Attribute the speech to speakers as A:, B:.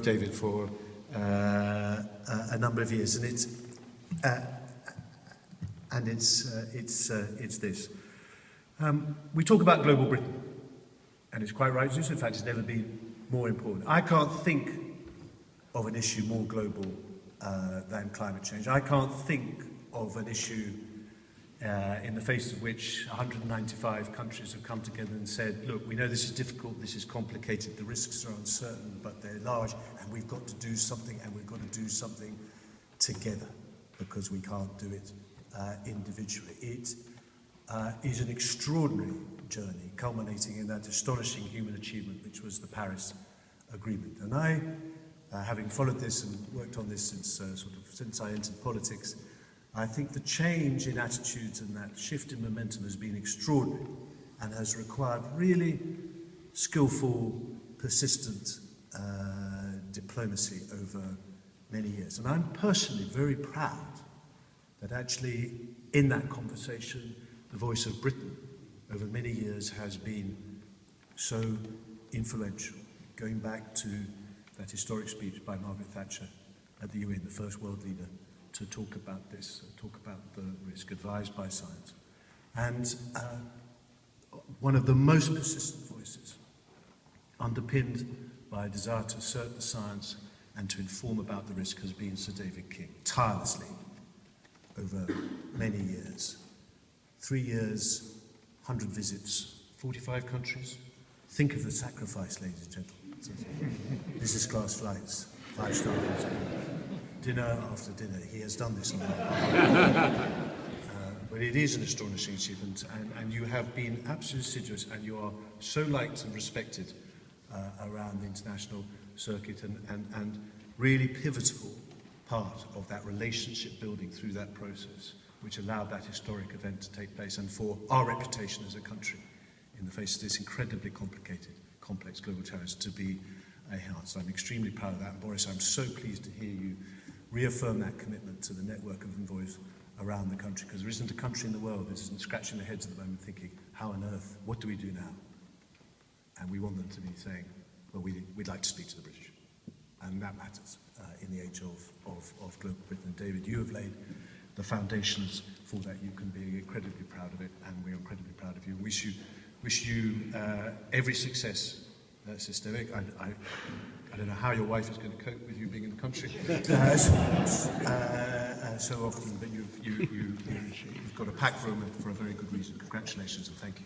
A: with David for a number of years, and it's this. We talk about global Britain, and it's quite right to do so. In fact, it's never been more important. I can't think of an issue more global than climate change. I can't think of an issue in the face of which 195 countries have come together and said, look, we know this is difficult, this is complicated, the risks are uncertain, but they're large, and we've got to do something, and we've got to do something together, because we can't do it individually. It is an extraordinary journey, culminating in that astonishing human achievement, which was the Paris Agreement. And I, having followed this and worked on this since I entered politics, I think the change in attitudes and that shift in momentum has been extraordinary and has required really skillful, persistent diplomacy over many years. And I'm personally very proud that actually in that conversation, the voice of Britain over many years has been so influential, going back to that historic speech by Margaret Thatcher at the UN, the first world leader to talk about this, talk about the risk, advised by science. And one of the most persistent voices, underpinned by a desire to assert the science and to inform about the risk, has been Sir David King, tirelessly over many years. 3 years, 100 visits, 45 countries. Think of the sacrifice, ladies and gentlemen. Business class flights, 5-star hotel, dinner after dinner. He has done this. But it is an astonishing achievement, and you have been absolutely assiduous, and you are so liked and respected around the international circuit, and really pivotal part of that relationship building through that process, which allowed that historic event to take place, and for our reputation as a country in the face of this incredibly complicated, complex global challenge to be enhanced. I'm extremely proud of that. And Boris, I'm so pleased to hear you reaffirm that commitment to the network of envoys around the country, because there isn't a country in the world that isn't scratching their heads at the moment thinking, how on earth, what do we do now? And we want them to be saying, well, we'd like to speak to the British. And that matters in the age of global Britain. And David, you have laid the foundations for that. You can be incredibly proud of it, and we're incredibly proud of you. Wish you every success, Sister Derek. I don't know how your wife is going to cope with you being in the country so often, but you've got a packed room for a very good reason. Congratulations and thank you.